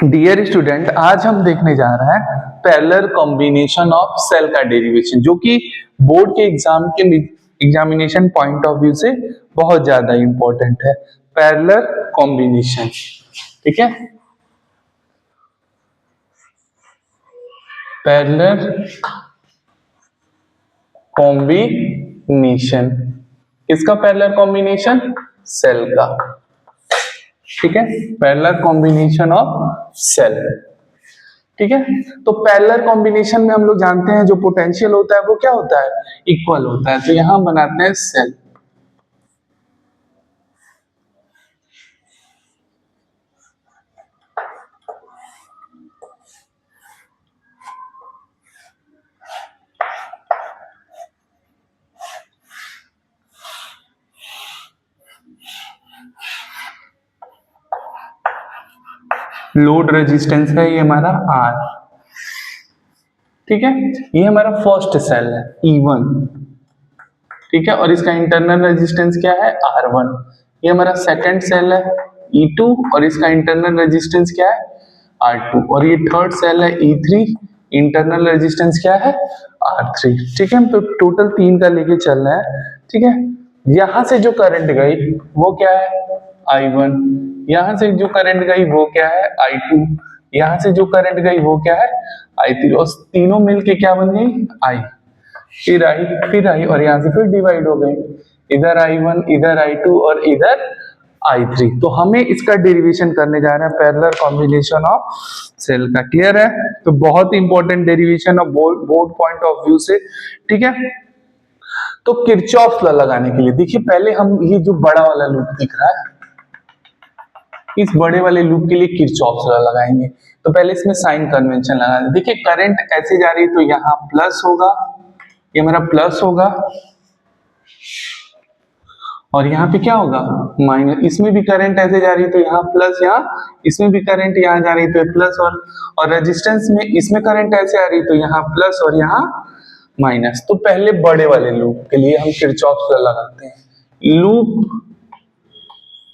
Dear student, आज हम देखने जा रहे हैं पैरेलल कॉम्बिनेशन ऑफ सेल का डेरिवेशन, जो कि बोर्ड के एग्जामिनेशन पॉइंट ऑफ व्यू से बहुत ज्यादा इंपॉर्टेंट है। पैरेलल कॉम्बिनेशन, ठीक है। पैरेलल कॉम्बिनेशन, किसका पैरेलल कॉम्बिनेशन? सेल का, ठीक है। पैरेलल कॉम्बिनेशन ऑफ सेल, ठीक है। तो पैरेलल कॉम्बिनेशन में हम लोग जानते हैं जो पोटेंशियल होता है वो क्या होता है? इक्वल होता है। तो यहां बनाते हैं सेल। लोड रेजिस्टेंस है ये हमारा R, ठीक है। ये हमारा फर्स्ट सेल है E1, ठीक है। और इसका इंटरनल रेजिस्टेंस क्या है? R1। ये हमारा सेकंड सेल है E2 और इसका इंटरनल रेजिस्टेंस क्या है? R2। और ये थर्ड सेल है E3, इंटरनल रेजिस्टेंस क्या है? R3, ठीक है। तो टोटल 3 का लेके चल रहा है, ठीक है। यहां से जो करंट गई वो क्या है? I1। यहां से जो करंट गई वो क्या है? I2। यहां से जो करंट गई वो क्या है? I3। और तीनों मिलके क्या बन गई? I। फिर आई और यहां से फिर डिवाइड हो गए, इधर I1, इधर I2 और इधर I3। तो हमें इसका डेरिवेशन करने जा रहे हैं पैरेलल कॉम्बिनेशन ऑफ सेल का। क्लियर है? तो बहुत important derivation of board point of view से, ठीक है। तो किरचॉफ लॉ लगाने के लिए देखिए, पहले हम ये जो बड़ा वाला लूप दिख रहा है, इस बड़े वाले लूप के लिए किरचॉफ लॉ लगाएंगे। तो पहले इसमें साइन कन्वेंशन लगा दें। देखिए करंट ऐसे जा रही है तो यहाँ प्लस होगा, ये मेरा प्लस होगा, और यहाँ पे क्या होगा? माइनस। इसमें भी करंट ऐसे जा रही है तो यहाँ प्लस, यहाँ इसमें भी करंट यहाँ जा रही है तो प्लस, और रेजिस्टेंस में इसमें करंट ऐसे आ रही है तो यहाँ प्लस और यहाँ माइनस। तो पहले बड़े वाले लूप के लिए हम किरचॉफ लॉ लगाते हैं। लूप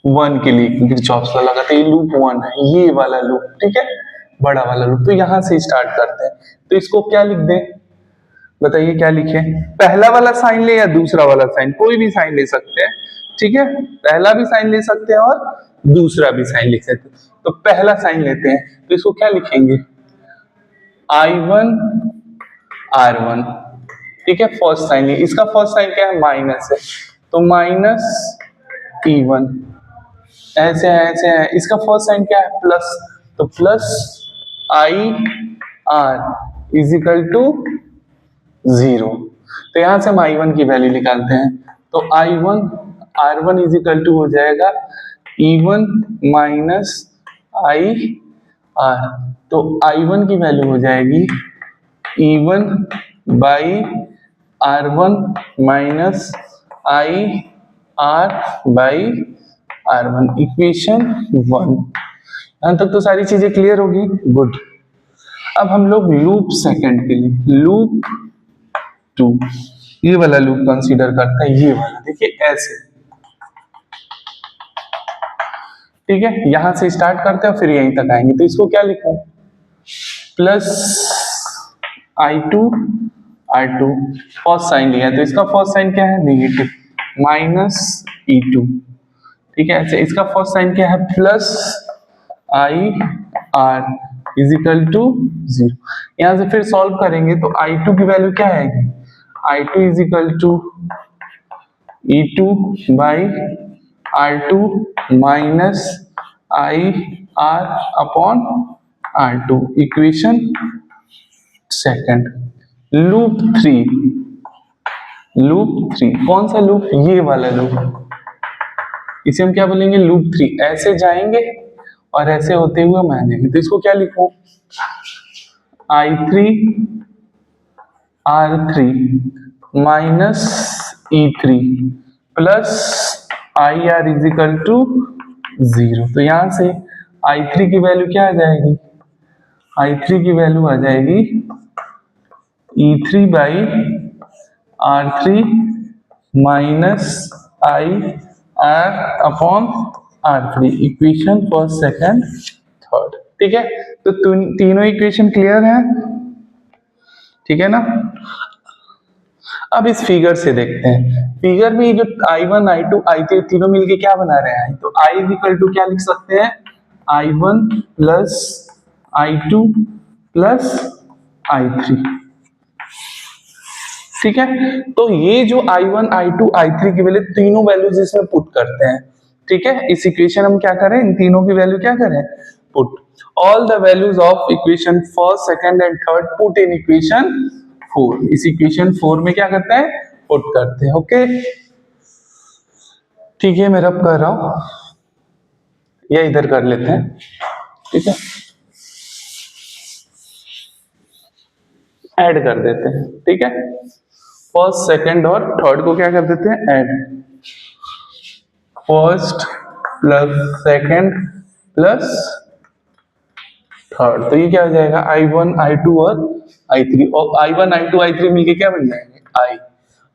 1 के लिए किरचॉफ लॉ लगाते हैं। लूप 1 है ये वाला लूप, ठीक है, बड़ा वाला लूप। तो यहां से स्टार्ट करते हैं। तो इसको क्या लिख दें? बताइए क्या लिखे? पहला वाला साइन ले या दूसरा वाला साइन? कोई भी साइन ले सकते हैं, ठीक है। पहला भी साइन ले सकते हैं और दूसरा भी साइन लिख सकते हैं। तो पहला साइन लेते हैं, तो इसको क्या लिखेंगे? I1 R1, ठीक है। फर्स्ट साइन है, इसका फर्स्ट साइन क्या है? माइनस है, तो माइनस E1। ऐसे है, ऐसे है। इसका फर्स्ट साइन क्या है? प्लस, तो plus IR is equal to 0। तो यहां से हम I1 की वैल्यू निकालते हैं। तो I1 R1 is equal to हो जाएगा E1 माइनस IR। तो I1 की वैल्यू हो जाएगी E1 by R1 minus IR by R1, equation 1। यहां तक तो सारी चीजें क्लियर होगी? गुड। अब हम लोग लूप सेकंड के लिए, लूप 2, ये वाला लूप कंसीडर करते हैं। ये वाला देखिए ऐसे, ठीक है। यहां से स्टार्ट करते हैं फिर यहीं तक आएंगे। तो इसको क्या लिखूं? Plus I2 R2। First sign लिया तो इसका फर्स्ट साइन क्या है? नेगेटिव, माइनस E2, ठीक है। ऐसे इसका फर्स्ट साइन क्या है? Plus IR is equal to 0। यहां से फिर सॉल्व करेंगे तो I2 की वैल्यू क्या आएगी? I2 is equal to E2 by R2 minus IR upon R2, equation second. Loop 3, loop 3 कौन सा लूप? ये वाला लूप, इसे हम क्या बोलेंगे? लूप 3। ऐसे जाएंगे और ऐसे होते हुए हम आ जाएंगे। तो इसको क्या लिखूं? I3 R3 minus E3 plus IR is equal to 0। तो यहां से I3 की वैल्यू क्या आ जाएगी? I3 की वैल्यू आ जाएगी E3 by R3 minus IR upon R3, equation first second third. ठीक है, तो तीनों इक्वेशन क्लियर है, ठीक है ना। अब इस फिगर से देखते हैं, फिगर में ये जो I1 I2 I3 तीनों मिलके क्या बना रहे हैं, तो I इक्वल टू क्या लिख सकते हैं, I1 plus I2 plus I3, ठीक है। तो ये जो I1 I2 I3 की वैल्यू, तीनों वैल्यूज इसमें पुट करते हैं, ठीक है। इस इक्वेशन हम क्या करें, इन तीनों की वैल्यू क्या करें, put all the values of equation first second and third put in equation 4। इस इक्वेशन 4 में क्या करते हैं, पुट करते हैं, ओके। ठीक है, मैं रब कर रहा हूं, या इधर कर लेते हैं, ठीक है, ऐड कर देते हैं, ठीक है। फर्स्ट सेकंड और थर्ड को क्या कर देते हैं, add, first plus second plus third, तो ये क्या हो जाएगा, I1 I2 और I3, और I1 I2 I3 मिलके क्या बन जाएंगे, I।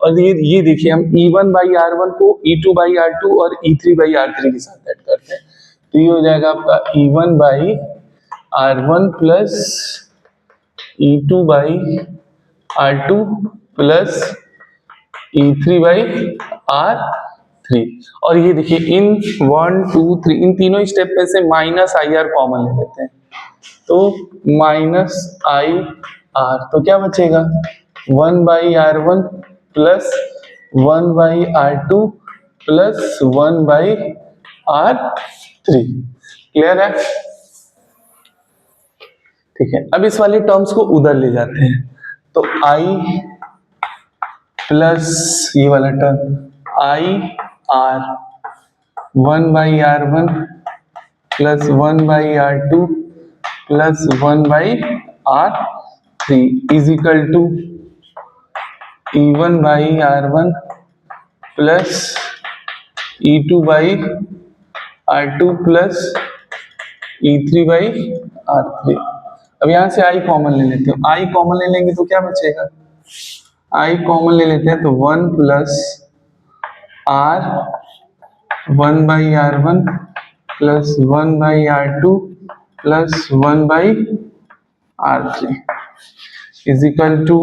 और ये देखिए, हम E1 बाई R1 को E2 बाई R2 और E3 बाई R3 के साथ ऐड करते हैं, तो ये हो जाएगा आपका E1 by R1 plus E2 by R2 plus E3 by R3। और ये देखिए, इन 1 2 3 इन तीनों स्टेप में से माइनस IR कॉमन ले लेते हैं, तो माइनस IR, तो क्या बचेगा, 1 by R1 plus 1 by R2 plus 1 by R3, clear है, ठीक है। अब इस वाले टर्म्स को उधर ले जाते हैं, तो I प्लस ये वाला term IR 1 by R1 plus 1 by R2 plus 1 by R3 is equal to E1 by R1 plus E2 by R2 plus E3 by R3। अब यहां से I कॉमन ले लेते हो, I कॉमन ले लेंगे तो क्या बचेगा, I कॉमन ले लेते हैं, तो 1 plus R 1 by R1 plus 1 by R2 plus 1 by R3 is equal to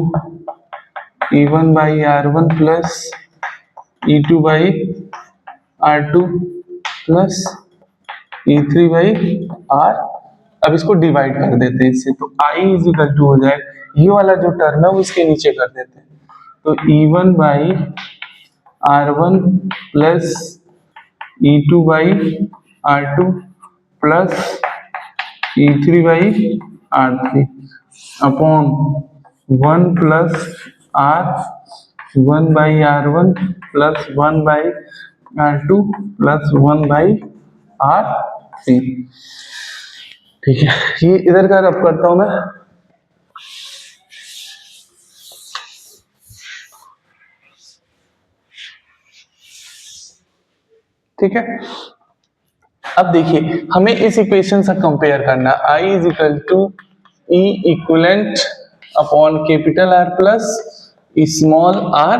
E1 by R1 plus E2 by R2 plus E3 by R। अब इसको डिवाइड कर देते हैं इससे, तो I इज इक्वल टू हो जाए, ये वाला जो टर्म है वो इसके नीचे कर देते हैं, तो E1 by R1 plus E2 by R2 plus E3 by R3 upon 1 plus R1 by R1 plus 1 by R2 plus 1 by R3, ठीक है। ये इधर का रब करता हूं मैं, ठीक है। अब देखिए, हमें इस इक्वेशन से कंपेयर करना, I is equal to E equivalent upon capital R plus small r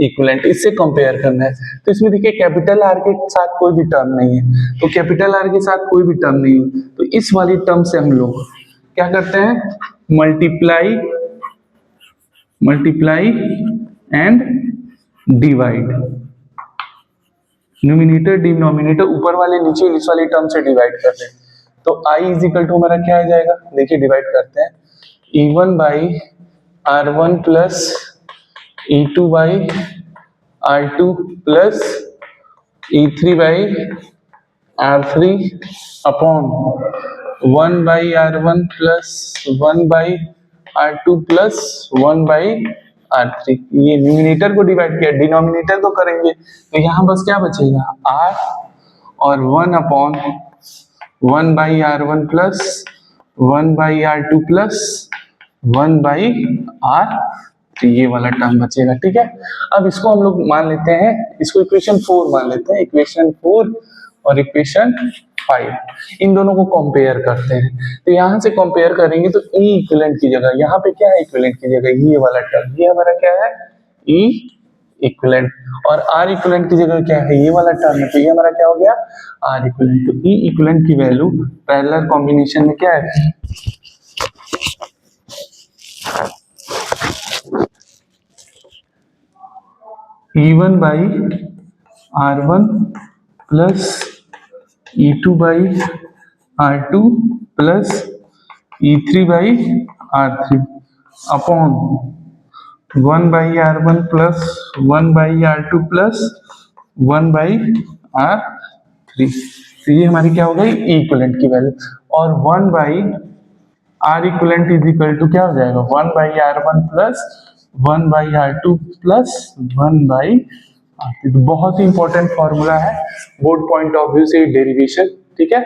equivalent, इससे कंपेयर करना है। तो इसमें देखिए, कैपिटल R के साथ कोई भी टर्म नहीं है, तो कैपिटल R के साथ कोई भी टर्म नहीं है, तो इस वाली टर्म से हम लोग क्या करते हैं, multiply and divide, numerator denominator ऊपर वाले नीचे इस वाले टर्म से डिवाइड करते हैं, तो I इज इक्वल टू हमारा क्या आ जाएगा, देखिए डिवाइड करते हैं, E1 by R1 plus E2 by R2 plus E3 by R3 upon 1 by R1 plus 1 by R2 plus 1 by R3। ये न्यूमिनेटर को डिवाइड किया, डिनोमिनेटर तो करेंगे, तो यहाँ बस क्या बचेगा, R और 1 upon 1 by R1 plus 1 by R2 plus 1 by R3, ये वाला टर्म बचेगा, ठीक है। अब इसको हम लोग मान लेते हैं, इसको इक्वेशन 4 मान लेते हैं, इक्वेशन 4 और इक्वेशन 5 इन दोनों को कंपेयर करते हैं, तो यहां से कंपेयर करेंगे तो E इक्विवेलेंट की जगह यहाँ पे क्या है, इक्विवेलेंट की जगह ये वाला टर्म, ये हमारा क्या है, E इक्विवेलेंट, और आर इक्विवेलेंट की जगह क्या है, ये वाला टर्म है, तो ये हमारा क्या हो गया, आर इक्विवेलेंट। तो ई इक्विवेलेंट की वैल्यू पैरेलल कॉम्बिनेशन में क्या है, E1 by R1 plus E2 by R2 plus E3 by R3 upon 1 by R1 plus 1 by R2 plus 1 by R3। तो ये हमारी क्या हो गई, इक्विवेलेंट की वैल्यू, और 1 by R equivalent is equal to क्या हो जाएगा, 1 by R1 plus 1 by R2 plus 1 by R3। तो बहुत ही इंपॉर्टेंट फॉर्मूला है बोर्ड पॉइंट ऑफ व्यू से डेरिवेशन, ठीक है।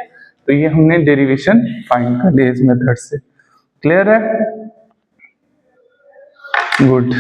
तो ये हमने डेरिवेशन फाइंड कर लिया इस मेथड से, क्लियर है, गुड।